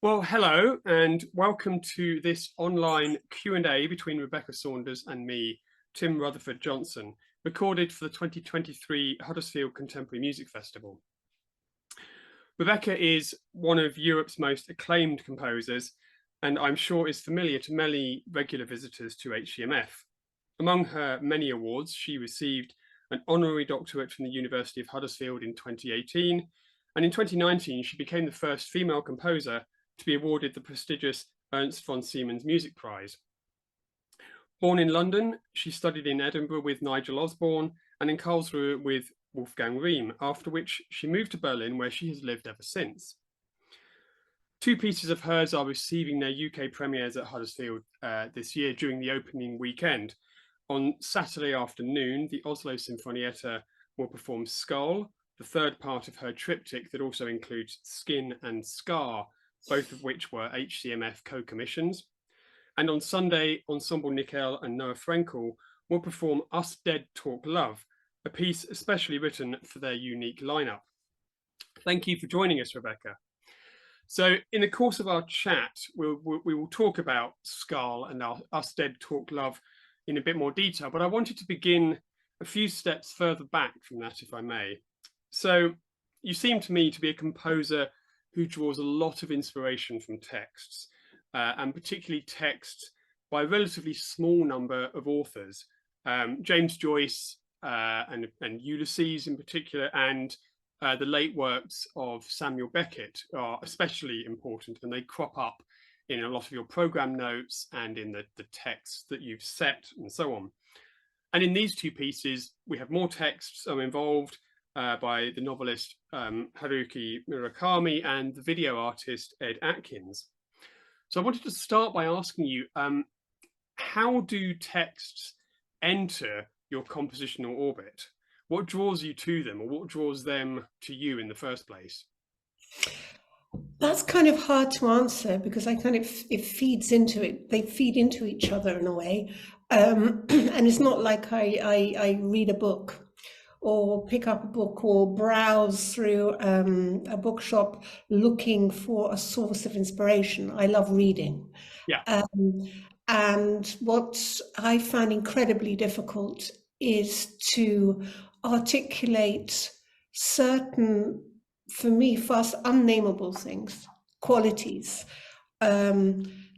Well, hello and welcome to this online Q&A between Rebecca Saunders and me, Tim Rutherford-Johnson, recorded for the 2023 Huddersfield Contemporary Music Festival. Rebecca is one of Europe's most acclaimed composers and I'm sure is familiar to many regular visitors to HCMF. Among her many awards, she received an honorary doctorate from the University of Huddersfield in 2018, and in 2019 she became the first female composer to be awarded the prestigious Ernst von Siemens Music Prize. Born in London, she studied in Edinburgh with Nigel Osborne and in Karlsruhe with Wolfgang Riem, after which she moved to Berlin, where she has lived ever since. Two pieces of hers are receiving their UK premieres at Huddersfield this year during the opening weekend. On Saturday afternoon, the Oslo Sinfonietta will perform Skull, the third part of her triptych that also includes Skin and Scar, both of which were HCMF co-commissions. And on Sunday, Ensemble Nickel and Noah Frenkel will perform Us Dead Talk Love, a piece especially written for their unique lineup. Thank you for joining us, Rebecca. So in the course of our chat, we will talk about Skull and Us Dead Talk Love in a bit more detail, but I wanted to begin a few steps further back from that, if I may. So you seem to me to be a composer who draws a lot of inspiration from texts, and particularly texts by a relatively small number of authors. James Joyce and Ulysses in particular, and the late works of Samuel Beckett are especially important, and they crop up in a lot of your program notes and in the texts that you've set and so on. And in these two pieces, we have more texts involved, by the novelist Haruki Murakami and the video artist Ed Atkins. So I wanted to start by asking you, how do texts enter your compositional orbit? What draws you to them, or what draws them to you in the first place? That's kind of hard to answer because it feeds into it. They feed into each other in a way. And it's not like I read a book or pick up a book or browse through a bookshop looking for a source of inspiration. I love reading. Yeah. And what I found incredibly difficult is to articulate certain, for me, fast unnameable things, qualities,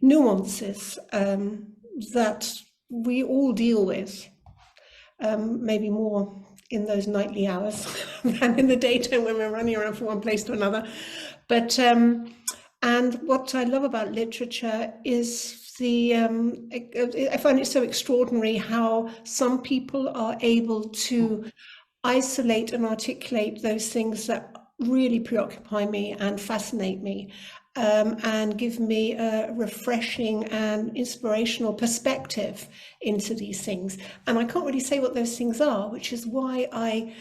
nuances that we all deal with, maybe more in those nightly hours than in the daytime when we're running around from one place to another. But and what I love about literature is I find it so extraordinary how some people are able to isolate and articulate those things that really preoccupy me and fascinate me, and give me a refreshing and inspirational perspective into these things. And I can't really say what those things are, which is why I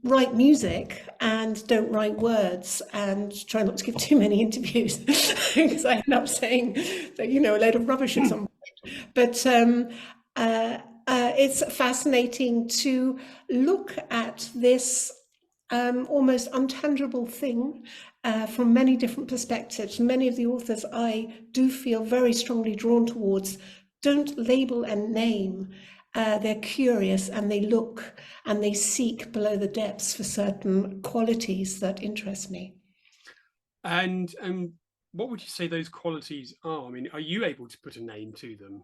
write music and don't write words, and try not to give too many interviews because I end up saying that, a load of rubbish at some point. But it's fascinating to look at this almost untangible thing from many different perspectives. Many of the authors I do feel very strongly drawn towards don't label and name. They're curious and they look and they seek below the depths for certain qualities that interest me. And what would you say those qualities are? I mean, are you able to put a name to them?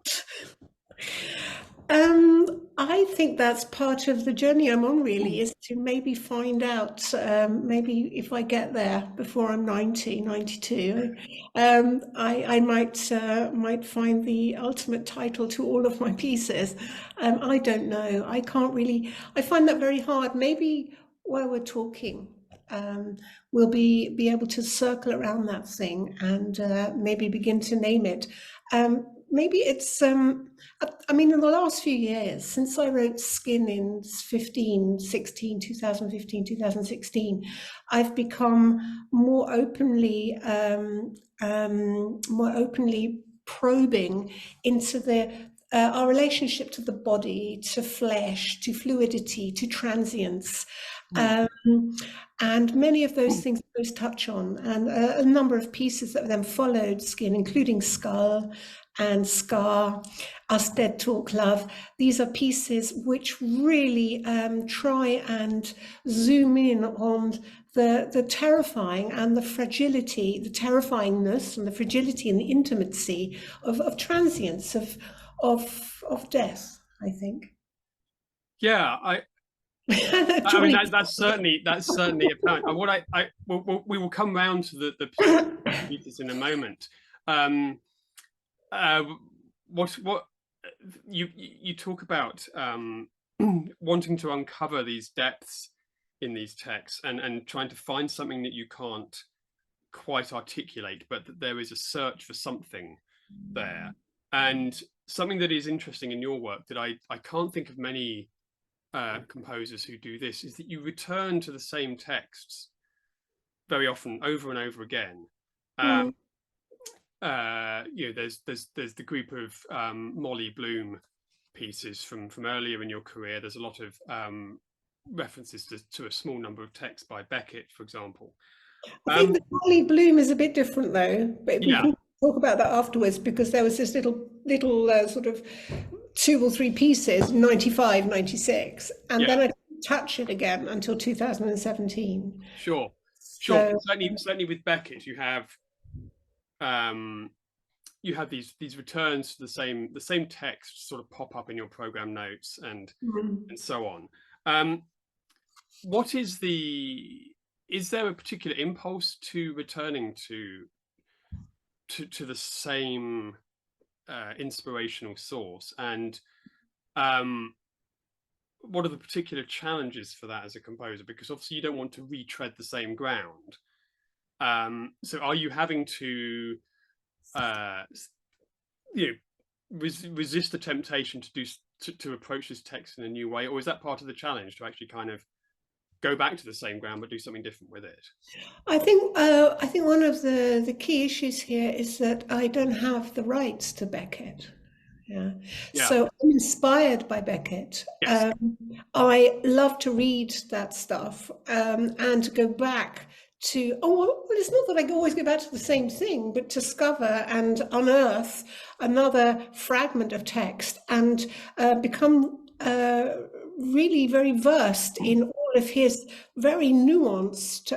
I think that's part of the journey I'm on, really, is to maybe find out, maybe if I get there before I'm 90, 92, I might find the ultimate title to all of my pieces. I don't know. I can't really, I find that very hard. Maybe while we're talking, we'll be able to circle around that thing and maybe begin to name it. Maybe it's, I mean, in the last few years, since I wrote Skin in 2015, 2016, I've become more openly probing into our relationship to the body, to flesh, to fluidity, to transience. And many of those things those touch on, and a number of pieces that then followed Skin, including Skull and Scar, Us Dead Talk Love. These are pieces which really try and zoom in on the terrifying and the fragility, the terrifyingness and the fragility and the intimacy of transience, of death, I think. Yeah, I mean that's certainly apparent. And what we will come round to the pieces in a moment. What you talk about wanting to uncover these depths in these texts and trying to find something that you can't quite articulate, but that there is a search for something there. And something that is interesting in your work that I can't think of many composers who do this is that you return to the same texts very often over and over again. There's the group of Molly Bloom pieces from earlier in your career. There's a lot of references to a small number of texts by Beckett, for example. I think the Molly Bloom is a bit different though, but we Yeah. can talk about that afterwards, because there was this little sort of 2 or 3 pieces, 95, 96, and then I didn't touch it again until 2017. Sure. So, Certainly with Beckett, you have these returns to the same text sort of pop up in your program notes and so on. What is there a particular impulse to returning to the same inspirational source, and what are the particular challenges for that as a composer? Because obviously you don't want to retread the same ground. So are you having to resist the temptation to approach this text in a new way, or is that part of the challenge to actually kind of go back to the same ground but do something different with it? I think one of the key issues here is that I don't have the rights to Beckett. Yeah. So I'm inspired by Beckett. Yes. I love to read that stuff and to go back to, it's not that I always go back to the same thing, but to discover and unearth another fragment of text and become really very versed in all of his very nuanced,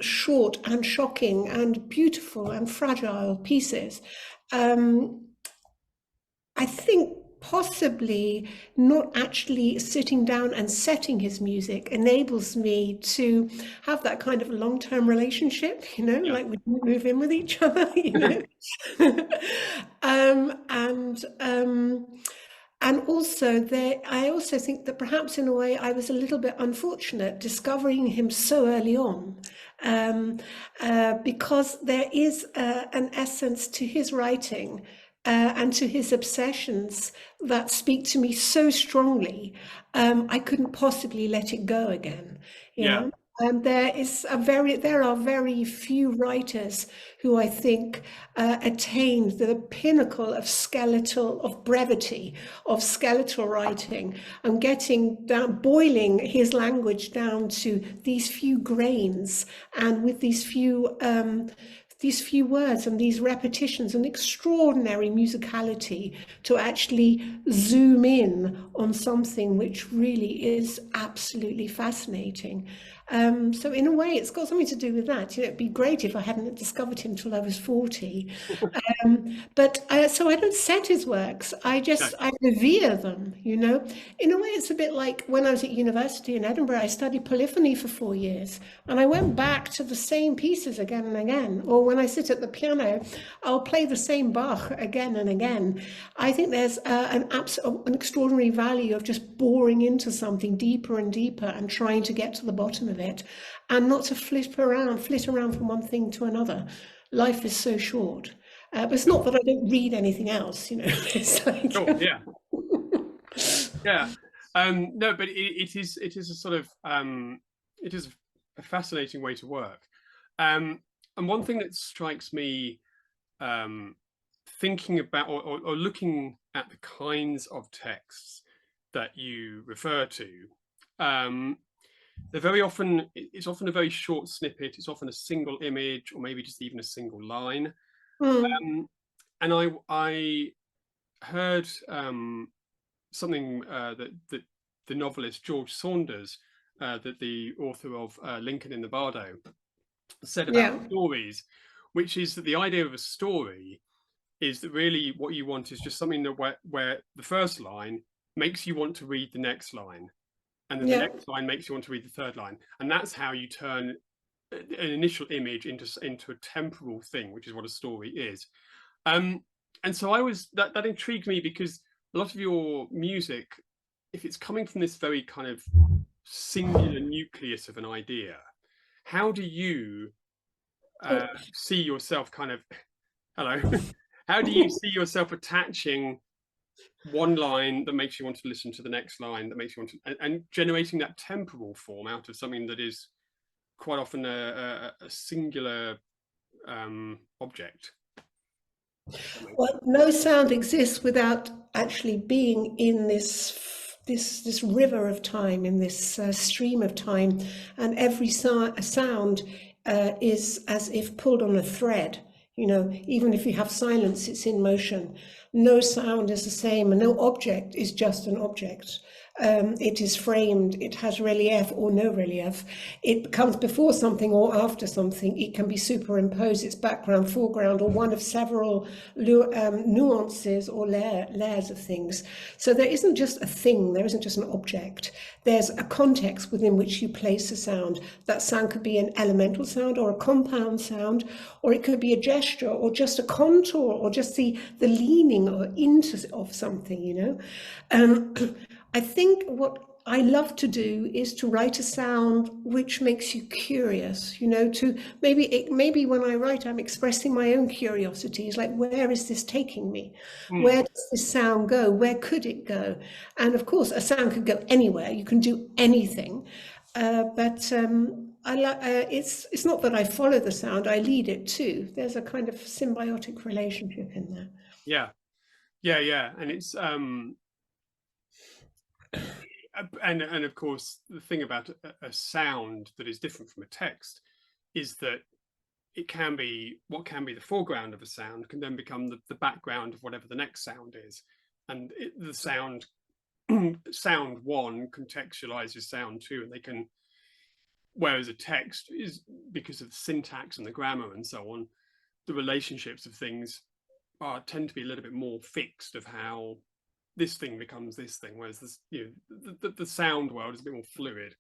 short and shocking and beautiful and fragile pieces. I think possibly not actually sitting down and setting his music enables me to have that kind of long-term relationship, like we move in with each other, and also I also think that perhaps in a way I was a little bit unfortunate discovering him so early on, because there is an essence to his writing and to his obsessions that speak to me so strongly, I couldn't possibly let it go again. And there are very few writers who I think attained the pinnacle of brevity, of skeletal writing, and getting down, boiling his language down to these few grains, and with these few words and these repetitions and extraordinary musicality to actually zoom in on something which really is absolutely fascinating. So in a way, it's got something to do with that. It'd be great if I hadn't discovered him till I was 40. So I don't set his works. I revere them, In a way, it's a bit like when I was at university in Edinburgh, I studied polyphony for 4 years, and I went back to the same pieces again and again. Or when I sit at the piano, I'll play the same Bach again and again. I think there's an extraordinary value of just boring into something deeper and deeper and trying to get to the bottom of it, and not to flit around from one thing to another. Life is so short. But it's not that I don't read anything else, It's like... No, but it is a sort of it is a fascinating way to work. And one thing that strikes me, thinking about or looking at the kinds of texts that you refer to, they're very often, it's often a very short snippet. It's often a single image, or maybe just even a single line. Mm. And I heard something that the novelist George Saunders, that the author of Lincoln in the Bardo, said about Yeah. stories, which is that the idea of a story is that really what you want is just something that where the first line makes you want to read the next line, and then the Yeah. next line makes you want to read the third line, and that's how you turn an initial image into a temporal thing, which is what a story is. And so that intrigued me, because a lot of your music, if it's coming from this very kind of singular nucleus of an idea, how do you Oh. see yourself kind of hello how do you see yourself attaching one line that makes you want to listen to the next line that makes you want to, and generating that temporal form out of something that is quite often a singular object? Well, no sound exists without actually being in this river of time, in this stream of time, and every sound is as if pulled on a thread. You know, even if you have silence, it's in motion. No sound is the same, and no object is just an object. It is framed, it has relief or no relief. It comes before something or after something. It can be superimposed, its background, foreground, or one of several nuances or layers of things. So there isn't just a thing, there isn't just an object. There's a context within which you place a sound. That sound could be an elemental sound or a compound sound, or it could be a gesture or just a contour or just the leaning or into of something, you know. I think what I love to do is to write a sound which makes you curious, you know, to maybe when I write, I'm expressing my own curiosities, like, where is this taking me? Where does this sound go? Where could it go? And of course, a sound could go anywhere. You can do anything. But it's not that I follow the sound, I lead it too. There's a kind of symbiotic relationship in there. Yeah, and it's and of course the thing about a sound that is different from a text is that it can be, what can be the foreground of a sound can then become the background of whatever the next sound is, and the sound one contextualizes sound two, and they can, whereas a text is, because of the syntax and the grammar and so on, the relationships of things tend to be a little bit more fixed of how this thing becomes this thing, whereas this, you know, the sound world is a bit more fluid.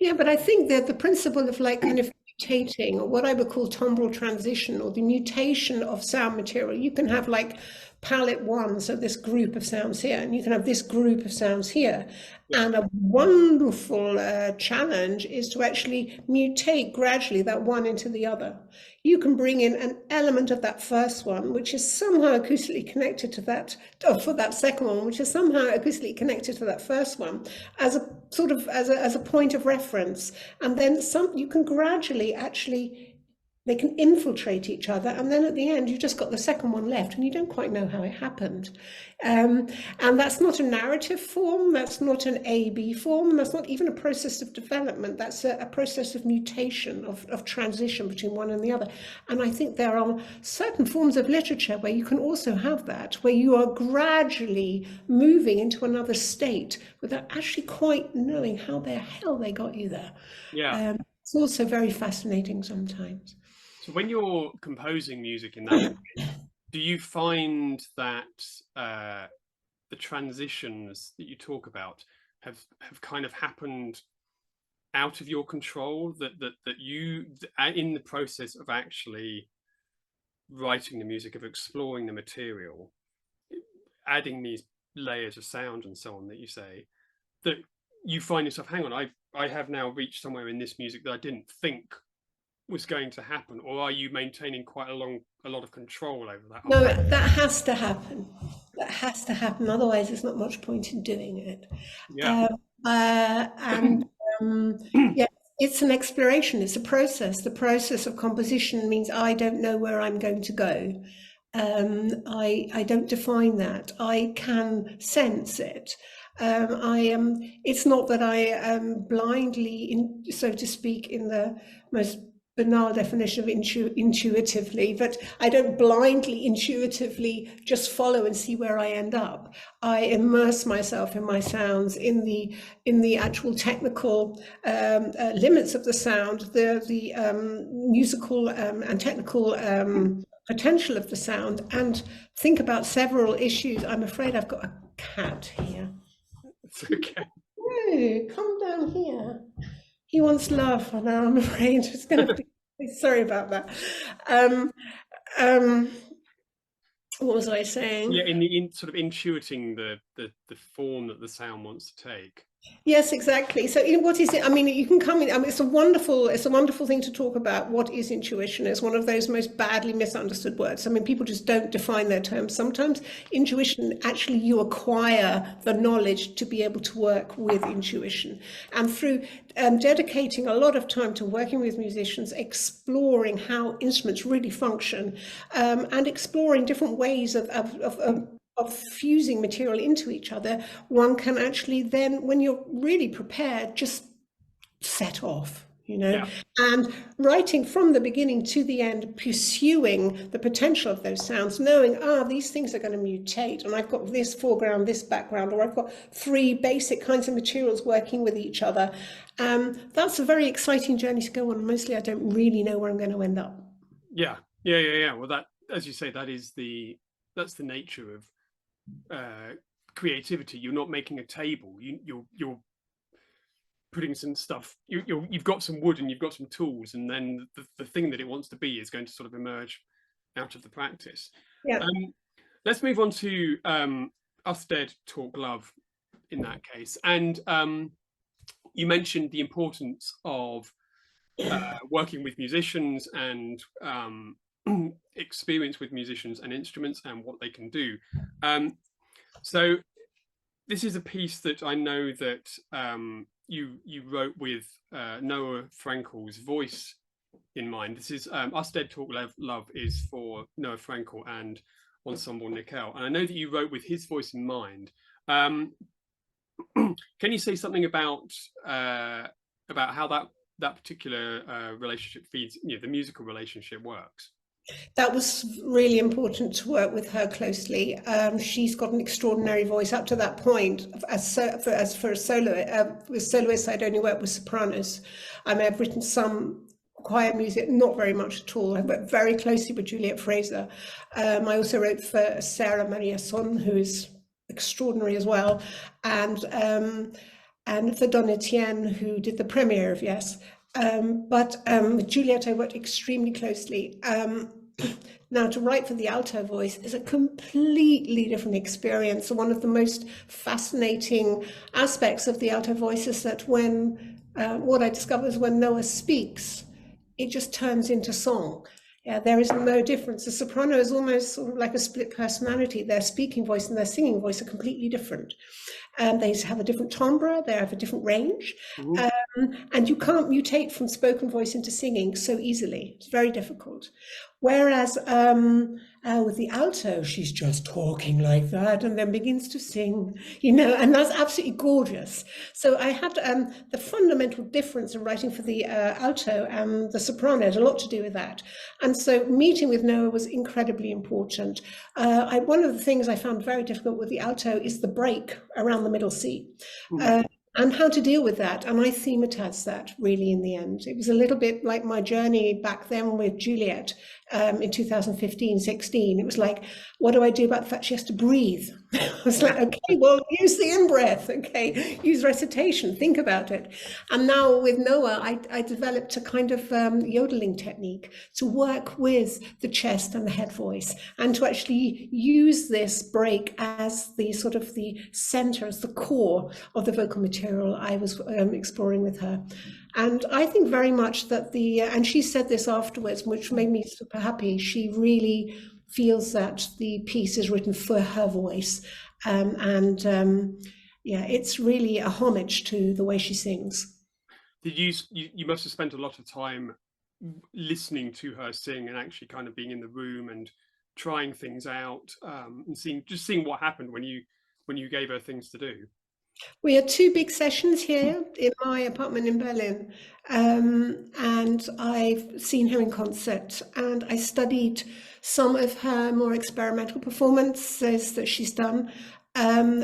Yeah, but I think that the principle of like kind of mutating, or what I would call timbral transition, or the mutation of sound material, you can have like palette one, so this group of sounds here, and you can have this group of sounds here. Yeah. And a wonderful challenge is to actually mutate gradually that one into the other. You can bring in an element of that first one, which is somehow acoustically connected to that, or for that second one, which is somehow acoustically connected to that first one, as a sort of as a point of reference. And then you can gradually actually, they can infiltrate each other, and then at the end you just got the second one left, and you don't quite know how it happened. And that's not a narrative form, that's not an A-B form, that's not even a process of development, that's a process of mutation, of transition between one and the other. And I think there are certain forms of literature where you can also have that, where you are gradually moving into another state without actually quite knowing how the hell they got you there. It's also very fascinating sometimes. So when you're composing music in that way, do you find that the transitions that you talk about have kind of happened out of your control, that you, in the process of actually writing the music, of exploring the material, adding these layers of sound and so on that you say, that you find yourself, hang on, I have now reached somewhere in this music that I didn't think was going to happen? Or are you maintaining quite a lot of control over that? No, that has to happen. That has to happen. Otherwise, there's not much point in doing it. Yeah. Yeah, it's an exploration. It's a process. The process of composition means I don't know where I'm going to go. I don't define that. I can sense it. I am. It's not that I am blindly, so to speak, in the most banal definition of intuitively, but I don't blindly, intuitively just follow and see where I end up. I immerse myself in my sounds, in the actual technical limits of the sound, the musical and technical potential of the sound, and think about several issues. I'm afraid I've got a cat here. It's okay. No, come down here. He wants love, and I'm afraid it's going to be. Sorry about that. Um, um, what was I saying? Yeah, in sort of intuiting the form that the sound wants to take. Yes, exactly. So, what is it? I mean, you can come in. I mean, it's a wonderful thing to talk about. What is intuition? It's one of those most badly misunderstood words. I mean, people just don't define their terms. Sometimes intuition, actually, you acquire the knowledge to be able to work with intuition, and through dedicating a lot of time to working with musicians, exploring how instruments really function, and exploring different ways of fusing material into each other, one can actually then, when you're really prepared, just set off, Yeah. and writing from the beginning to the end, pursuing the potential of those sounds, knowing, these things are going to mutate, and I've got this foreground, this background, or I've got three basic kinds of materials working with each other. That's a very exciting journey to go on. Mostly I don't really know where I'm going to end up. Yeah. Well, that, as you say, that's the nature of creativity. You're not making a table. You're putting some stuff. You've got some wood and you've got some tools, and then the thing that it wants to be is going to sort of emerge out of the practice. Yeah. Let's move on to Us Dead Talk Love in that case. And you mentioned the importance of working with musicians and experience with musicians and instruments and what they can do. So this is a piece that I know that you wrote with Noah Frankel's voice in mind. This is Us Dead Talk Love is for Noah Frankel and Ensemble Nickel, and I know that you wrote with his voice in mind. Can you say something about how that particular relationship feeds, the musical relationship works? That was really important to work with her closely. She's got an extraordinary voice up to that point. For a soloist, with soloists, I'd only worked with sopranos. I've written some choir music, not very much at all. I worked very closely with Juliet Fraser. I also wrote for Sarah Maria Son, who is extraordinary as well, and for Don Etienne, who did the premiere of Yes. But with Juliet, I worked extremely closely. Now, to write for the alto voice is a completely different experience. One of the most fascinating aspects of the alto voice is that what I discovered is when Noah speaks, it just turns into song. Yeah, there is no difference. The soprano is almost sort of like a split personality. Their speaking voice and their singing voice are completely different. They have a different timbre, they have a different range. And you can't mutate from spoken voice into singing so easily. It's very difficult. Whereas with the alto, she's just talking like that and then begins to sing, and that's absolutely gorgeous. So I had the fundamental difference in writing for the alto and the soprano had a lot to do with that. And so meeting with Noah was incredibly important. One of the things I found very difficult with the alto is the break around the middle C. And how to deal with that. And I thematized that really in the end. It was a little bit like my journey back then with Juliet in 2015-16. It was like, what do I do about the fact she has to breathe? I was like, okay, well, use the in-breath, okay, use recitation, think about it. And now with Noah, I developed a kind of yodeling technique to work with the chest and the head voice and to actually use this break as the sort of the center, as the core of the vocal material I was exploring with her. And I think very much that and she said this afterwards, which made me super happy, she really feels that the piece is written for her voice. It's really a homage to the way she sings. Did you must have spent a lot of time listening to her sing and actually kind of being in the room and trying things out and seeing what happened when you gave her things to do? We had two big sessions here in my apartment in Berlin, and I've seen her in concert, and I studied some of her more experimental performances that she's done,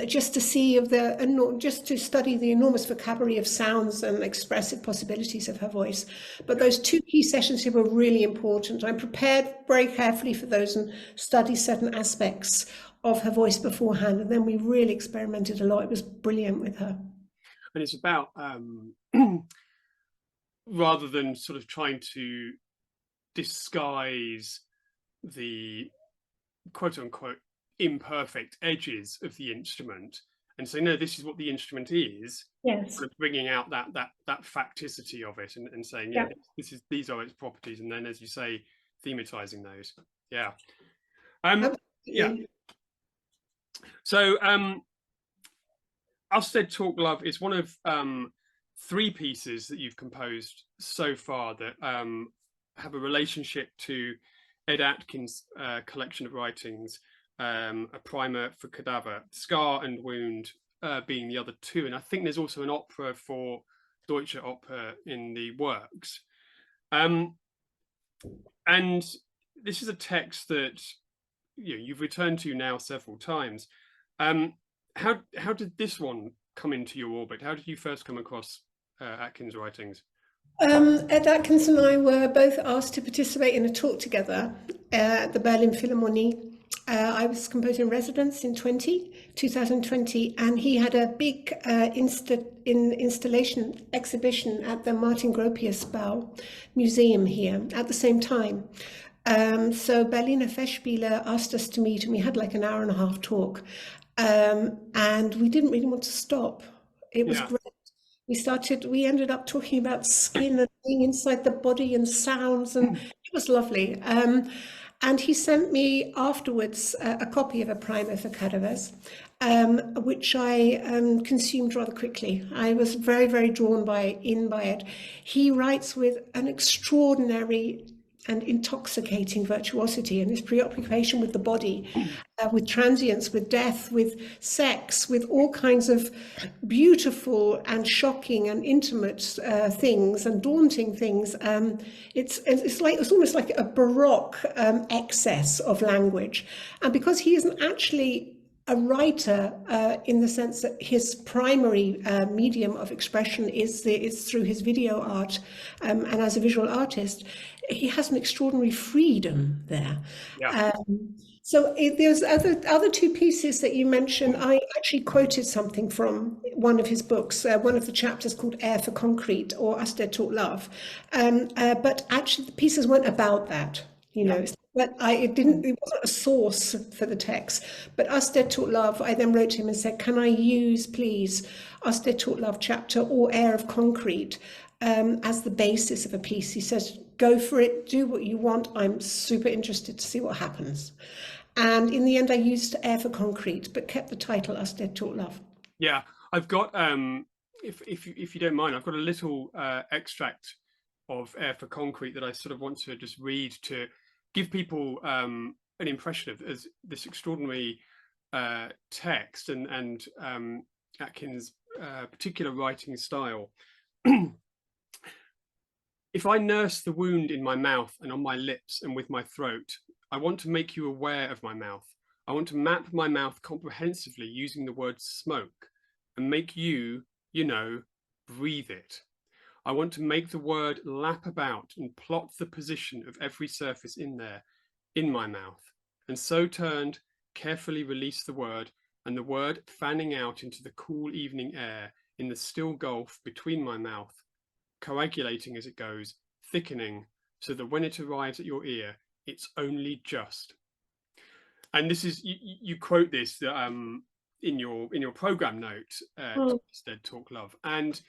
just to see just to study the enormous vocabulary of sounds and expressive possibilities of her voice. But Yeah. those two key sessions here were really important. I prepared very carefully for those and studied certain aspects of her voice beforehand, and then we really experimented a lot. It was brilliant with her. And it's about rather than sort of trying to disguise the quote unquote imperfect edges of the instrument and say, no, this is what the instrument is, Yes. sort of bringing out that facticity of it, and saying, yeah, Yeah. these are its properties, and then, as you say, thematizing those. Yeah. Yeah. Absolutely. So Usted Talk Love is one of three pieces that you've composed so far that have a relationship to Ed Atkins' collection of writings, a primer for Cadaver, Scar and Wound being the other two. And I think there's also an opera for Deutsche Oper in the works. And this is a text that you've returned to now several times. How did this one come into your orbit? How did you first come across Atkins' writings? Ed Atkins and I were both asked to participate in a talk together at the Berlin Philharmonie. I was composer in residence in 2020, and he had a big installation exhibition at the Martin Gropius Museum here at the same time. So Berliner Festspiele asked us to meet, and we had like an hour and a half talk, and we didn't really want to stop. It was great. We ended up talking about skin and being inside the body and sounds, and it was lovely. And he sent me afterwards a copy of a primer for Cadavers, which I consumed rather quickly. I was very, very drawn by it. He writes with an extraordinary and intoxicating virtuosity, and his preoccupation with the body, with transience, with death, with sex, with all kinds of beautiful and shocking and intimate things and daunting things. It's almost like a baroque excess of language, and because he isn't actually a writer in the sense that his primary medium of expression is through his video art, and as a visual artist, he has an extraordinary freedom there. Yeah. So there's other two pieces that you mentioned. I actually quoted something from one of his books, one of the chapters called Air for Concrete or Usted Talk Love. But actually the pieces weren't about that, But it wasn't a source for the text. But Usted Talk Love, I then wrote to him and said, can I use, please, Usted Talk Love chapter or Air of Concrete as the basis of a piece? He says, go for it, do what you want. I'm super interested to see what happens. And in the end, I used Air for Concrete, but kept the title Usted Talk Love. Yeah, I've got, if you don't mind, I've got a little extract of Air for Concrete that I sort of want to just read to give people an impression of as this extraordinary text and Atkins' particular writing style. If I nurse the wound in my mouth and on my lips and with my throat, I want to make you aware of my mouth. I want to map my mouth comprehensively using the word smoke and make you, breathe it. I want to make the word lap about and plot the position of every surface in there, in my mouth. And so turned, carefully release the word, and the word fanning out into the cool evening air in the still gulf between my mouth, coagulating as it goes, thickening, so that when it arrives at your ear, it's only just. And this is, you quote this in your program note, Usted Talk Love. And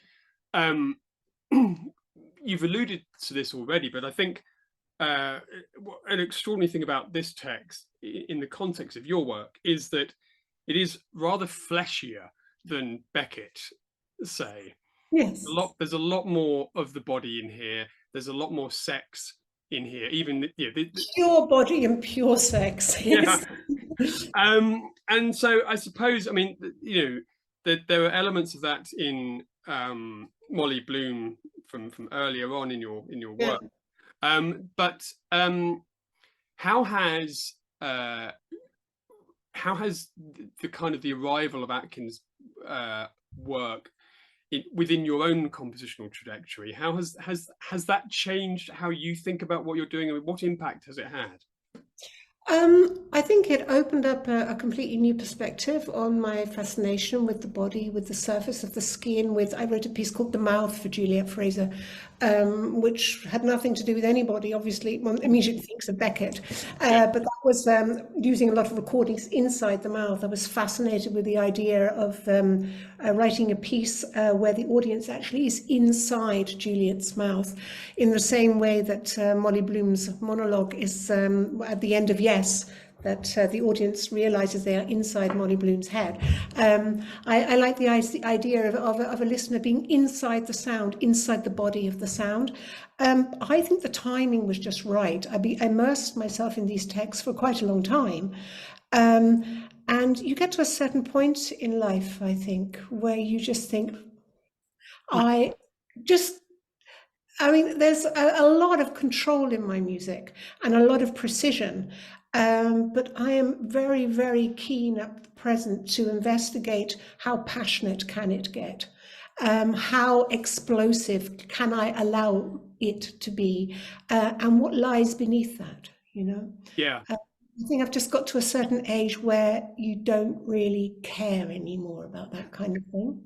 you've alluded to this already, but I think an extraordinary thing about this text in the context of your work is that it is rather fleshier than Beckett, say. Yes. There's a lot more of the body in here. There's a lot more sex in here. Even pure body and pure sex. Yeah. And so I suppose, I mean, there are elements of that in Molly Bloom from earlier on in your Yeah. work. But how has the kind of the arrival of Atkins' work within your own compositional trajectory, how has that changed how you think about what you're doing, and what impact has it had? I think it opened up a completely new perspective on my fascination with the body, with the surface of the skin. I wrote a piece called "The Mouth" for Juliet Fraser, which had nothing to do with anybody. Obviously, one immediately thinks of Beckett, but that was using a lot of recordings inside the mouth. I was fascinated with the idea of writing a piece where the audience actually is inside Juliet's mouth, in the same way that Molly Bloom's monologue is at the end of Yes, that the audience realizes they are inside Molly Bloom's head. I like the idea of a listener being inside the sound, inside the body of the sound. I think the timing was just right. I immersed myself in these texts for quite a long time. And you get to a certain point in life, I think, where you just think, there's a lot of control in my music and a lot of precision, but I am very, very keen at present to investigate how passionate can it get, how explosive can I allow it to be, and what lies beneath that, you know? Yeah. I think I've just got to a certain age where you don't really care anymore about that kind of thing,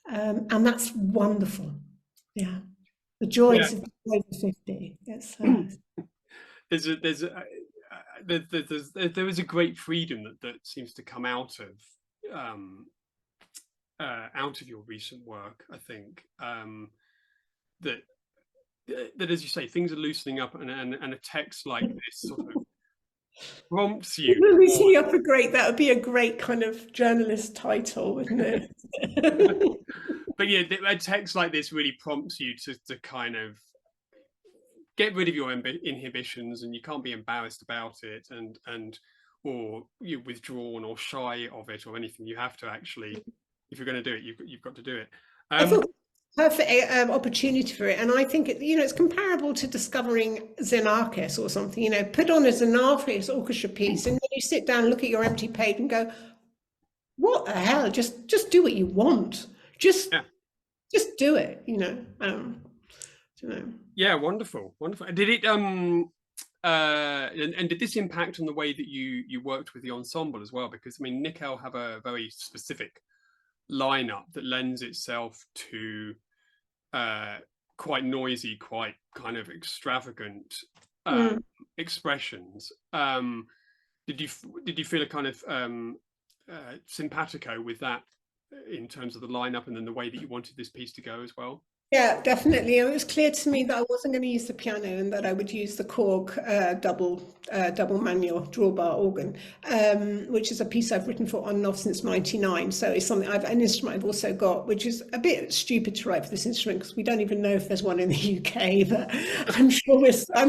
and that's wonderful. Yeah. The joys of being over 50. It's there is a great freedom that seems to come out of your recent work. I think that as you say, things are loosening up, and a text like this sort of prompts you. Loosening up that would be a great kind of journalist title, wouldn't it? But yeah, a text like this really prompts you to kind of get rid of your inhibitions, and you can't be embarrassed about it, or you're withdrawn or shy of it or anything. You have to actually, if you're going to do it, you've got to do it. I thought perfect opportunity for it, and I think it's comparable to discovering Xenakis or something. Put on a Xenakis orchestra piece, and then you sit down, look at your empty page, and go, "What the hell? Just do what you want. Just do it." Yeah, wonderful. Did it and did this impact on the way that you worked with the ensemble as well? Because I mean, Nickel have a very specific lineup that lends itself to quite noisy, quite kind of extravagant expressions. Did you feel a kind of simpatico with that in terms of the lineup, and then the way that you wanted this piece to go as well? Yeah, definitely. It was clear to me that I wasn't going to use the piano, and that I would use the Korg double manual drawbar organ, which is a piece I've written for on and off since '99. So it's something an instrument I've also got, which is a bit stupid to write for this instrument because we don't even know if there's one in the UK. But I'm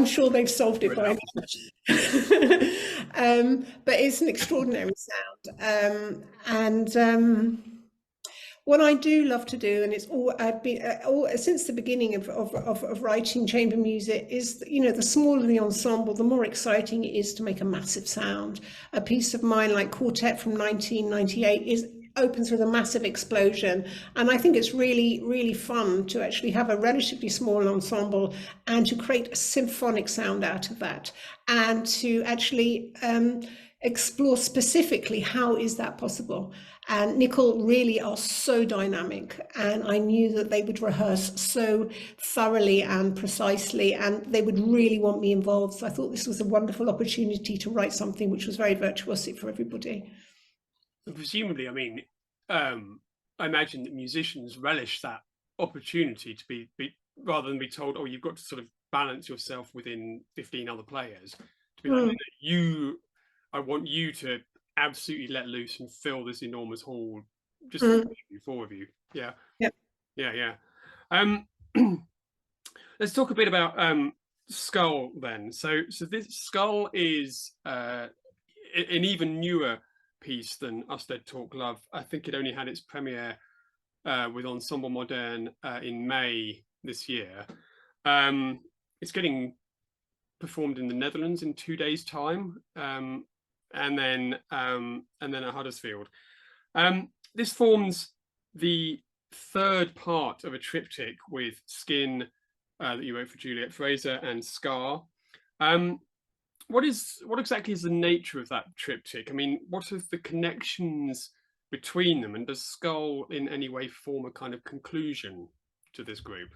sure they've solved it by now. But it's an extraordinary sound, and what I do love to do, and it's I've been since the beginning of writing chamber music, is the smaller the ensemble, the more exciting it is to make a massive sound. A piece of mine like Quartet from 1998 opens with a massive explosion, and I think it's really, really fun to actually have a relatively small ensemble and to create a symphonic sound out of that, and to actually explore specifically how is that possible. And Nickel really are so dynamic, and I knew that they would rehearse so thoroughly and precisely, and they would really want me involved. So I thought this was a wonderful opportunity to write something which was very virtuosic for everybody. And presumably, I mean, I imagine that musicians relish that opportunity to be rather than be told, "Oh, you've got to sort of balance yourself within 15 other players," to be like, I want you to absolutely let loose and fill this enormous hall, just four of you. Yeah. Let's talk a bit about Skull then. So this Skull is an even newer piece than Us Dead Talk Love. I think it only had its premiere with Ensemble Moderne in May this year. It's getting performed in the Netherlands in 2 days' time, and then at Huddersfield. This forms the third part of a triptych with Skin that you wrote for Juliet Fraser and Scar. What exactly is the nature of that triptych? I mean, what are the connections between them, and does Skull in any way form a kind of conclusion to this group?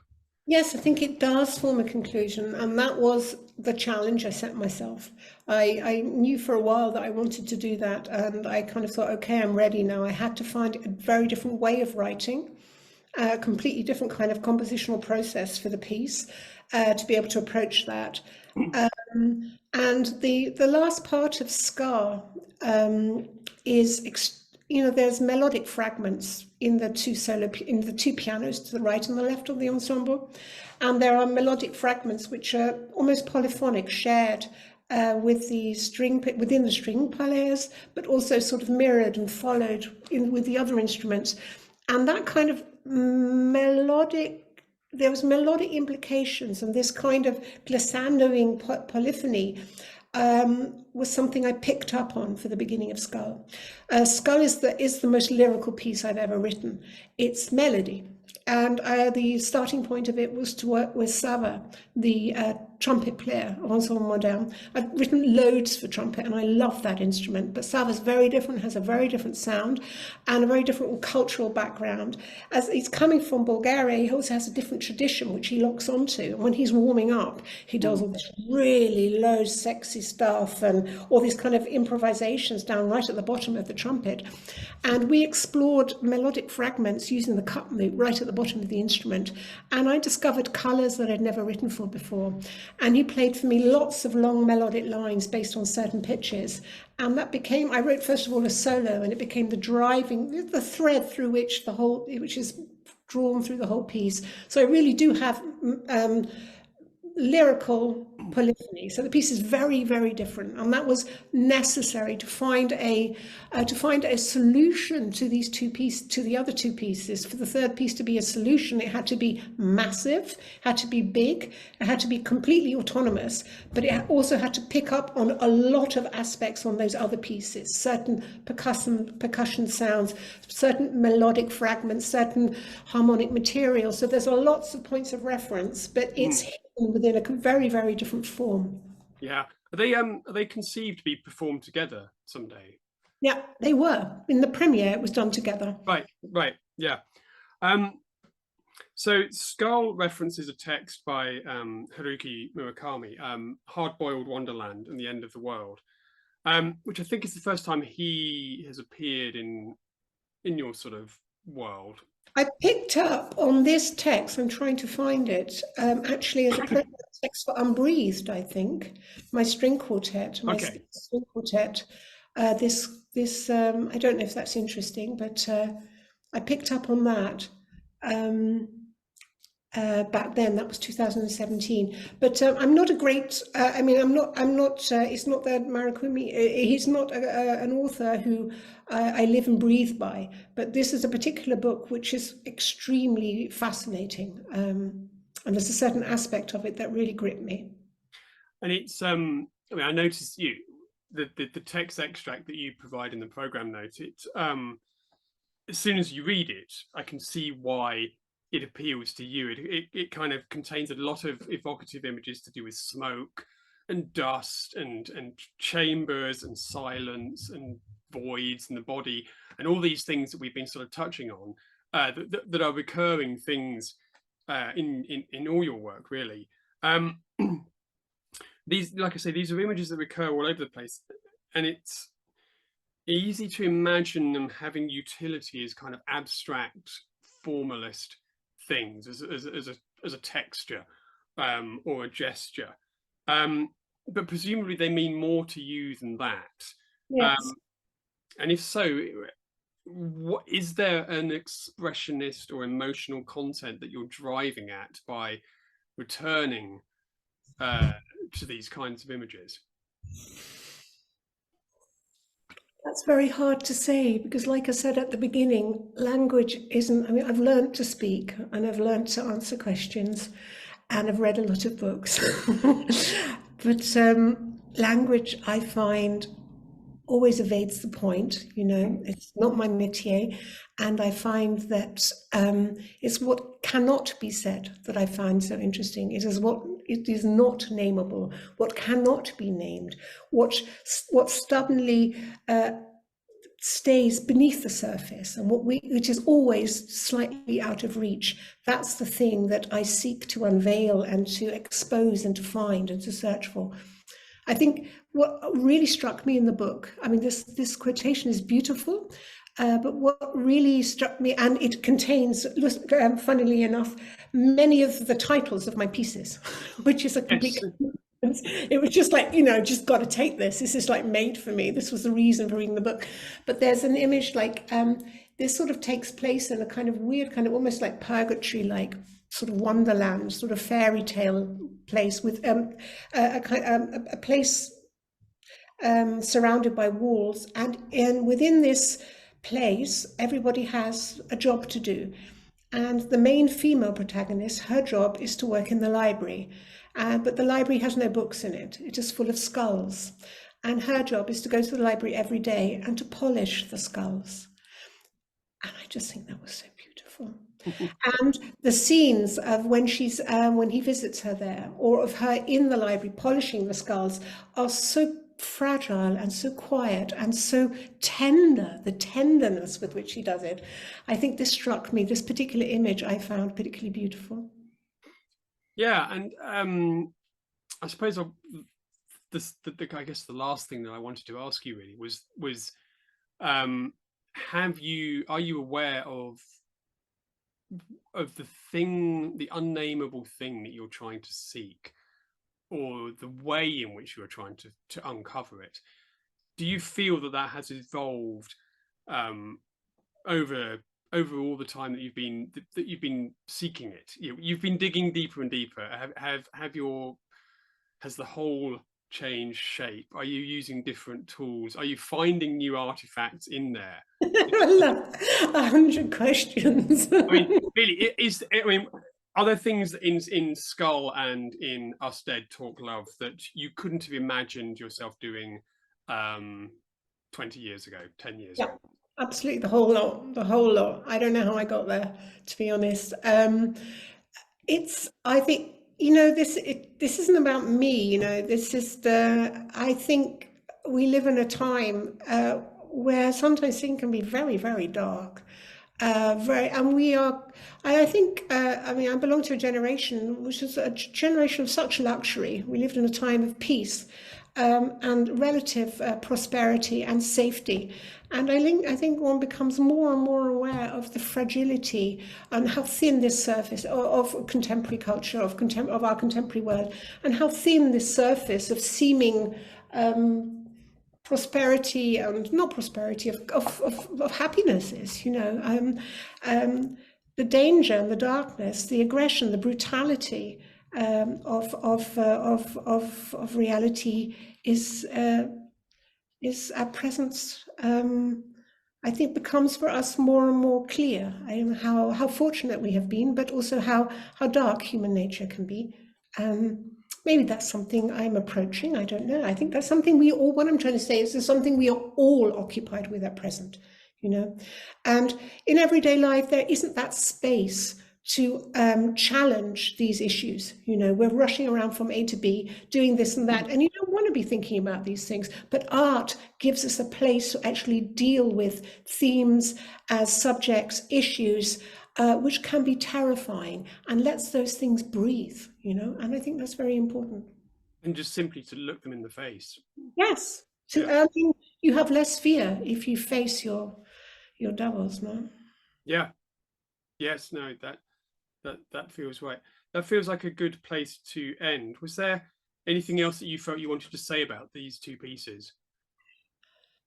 Yes, I think it does form a conclusion, and that was the challenge I set myself. I knew for a while that I wanted to do that, and I kind of thought, okay, I'm ready now. I had to find a very different way of writing, a completely different kind of compositional process for the piece to be able to approach that. And the last part of Scar is there's melodic fragments in the two pianos to the right and the left of the ensemble, and there are melodic fragments which are almost polyphonic, shared with the string within the string players, but also sort of mirrored and followed with the other instruments, and that kind of there was melodic implications, and this kind of glissandoing polyphony was something I picked up on for the beginning of Skull. Skull is the most lyrical piece I've ever written. It's melody, and the starting point of it was to work with Sava, the trumpet player of Ensemble Moderne. I've written loads for trumpet, and I love that instrument, but Sava's very different, has a very different sound, and a very different cultural background. As he's coming from Bulgaria, he also has a different tradition, which he locks onto. And when he's warming up, he does all this really low, sexy stuff, and all these kind of improvisations down right at the bottom of the trumpet. And we explored melodic fragments using the cup moot right at the bottom of the instrument. And I discovered colours that I'd never written for before. And he played for me lots of long melodic lines based on certain pitches. And that became, I wrote first of all a solo, and it became the thread through which which is drawn through the whole piece. So I really do have lyrical polyphony. So the piece is very, very different, and that was necessary to find a solution to the other two pieces. For the third piece to be a solution, it had to be massive, had to be big, it had to be completely autonomous, but it also had to pick up on a lot of aspects on those other pieces, certain percussion sounds, certain melodic fragments, certain harmonic material. So there's lots of points of reference, but it's within a very, very different form. Yeah. Are they conceived to be performed together someday? Yeah, they were. In the premiere, it was done together. Right, yeah. So Skull references a text by Haruki Murakami, Hard-Boiled Wonderland and the End of the World, which I think is the first time he has appeared in your sort of world. I picked up on this text, I'm trying to find it, actually as a text for Unbreathed, I think, my string quartet, string quartet. This I don't know if that's interesting, but I picked up on that back then. That was 2017. But I'm not a great. I'm not. It's not that Murakami. He's not an author who I live and breathe by. But this is a particular book which is extremely fascinating, and there's a certain aspect of it that really gripped me. And it's. I mean, I noticed the text extract that you provide in the program note. It as soon as you read it, I can see why it appeals to you. It kind of contains a lot of evocative images to do with smoke and dust and chambers and silence and voids in the body and all these things that we've been sort of touching on that are recurring things in all your work, really. These, like I say, these are images that recur all over the place, and it's easy to imagine them having utility as kind of abstract formalist things, as a texture or a gesture, but presumably they mean more to you than that. Yes. And if so, what is there an expressionist or emotional content that you're driving at by returning to these kinds of images? That's very hard to say because, like I said at the beginning, language isn't. I mean, I've learned to speak and I've learned to answer questions and I've read a lot of books. But language, I find, always evades the point. It's not my métier. And I find that it's what cannot be said that I find so interesting. It is not nameable, what cannot be named, what stubbornly stays beneath the surface and which is always slightly out of reach. That's the thing that I seek to unveil and to expose and to find and to search for. I think what really struck me in the book, I mean, this quotation is beautiful, but what really struck me, and it contains, funnily enough, many of the titles of my pieces, which is a complete. Yes. It was just like, just got to take this. This is like made for me. This was the reason for reading the book. But there's an image like this sort of takes place in a kind of weird, kind of almost like purgatory, like sort of wonderland, sort of fairy tale place with a place surrounded by walls. And within this place, everybody has a job to do. And the main female protagonist, her job is to work in the library. But the library has no books in it. It is full of skulls. And her job is to go to the library every day and to polish the skulls. And I just think that was so beautiful. And the scenes of when he visits her there, or of her in the library polishing the skulls, are so fragile and so quiet and so tender, the tenderness with which she does it. I think this struck me, this particular image I found particularly beautiful. Yeah, and I suppose I guess the last thing that I wanted to ask you really was are you aware of the unnameable thing that you're trying to seek, or the way in which you're trying to uncover it? Do you feel that has evolved over all the time that you've been seeking it? You've been digging deeper and deeper. Has the whole changed shape? Are you using different tools? Are you finding new artifacts in there? I love 100 questions. I mean, really, are there things in Skull and in Us Dead Talk Love that you couldn't have imagined yourself doing 20 years ago, 10 years ago? Absolutely, the whole lot. I don't know how I got there, to be honest. I think, this isn't about me, this is I think we live in a time where sometimes things can be very, very dark. And we are, I think, I belong to a generation which is a generation of such luxury. We lived in a time of peace and relative prosperity and safety. And I think one becomes more and more aware of the fragility and how thin this surface of contemporary culture, of our contemporary world, and how thin this surface of seeming prosperity and not prosperity of happiness is. The danger and the darkness, the aggression, the brutality of reality is at present, I think, becomes for us more and more clear. How fortunate we have been, but also how dark human nature can be. Maybe that's something I'm approaching. I don't know. I think that's something what I'm trying to say is there's something we are all occupied with at present, And in everyday life, there isn't that space to challenge these issues. We're rushing around from A to B, doing this and that, and you don't want to be thinking about these things. But art gives us a place to actually deal with themes as subjects, issues, which can be terrifying, and lets those things breathe, and I think that's very important. And just simply to look them in the face. Yes. You have less fear if you face your doubles, no? Yeah. Yes, no, that feels right. That feels like a good place to end. Was there anything else that you felt you wanted to say about these two pieces?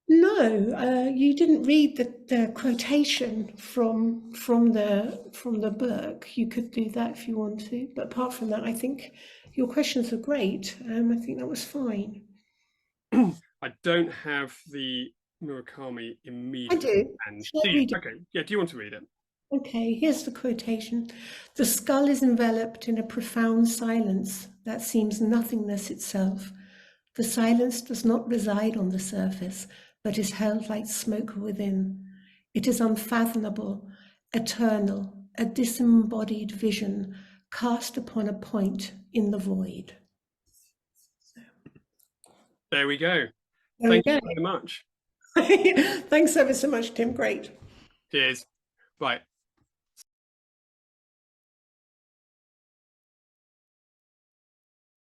No, you didn't read the quotation from the book. You could do that if you want to, but apart from that, I think your questions are great. I think that was fine. I don't have the Murakami I immediately. do. And Shall I read it? okay, yeah, do you want to read it? Okay, here's the quotation. The skull is enveloped in a profound silence that seems nothingness itself. The silence does not reside on the surface, but is held like smoke within. It is unfathomable, eternal, a disembodied vision cast upon a point in the void. There we go. There we Thank you go. very much. Thanks ever so much, Tim. Great. Cheers. Right.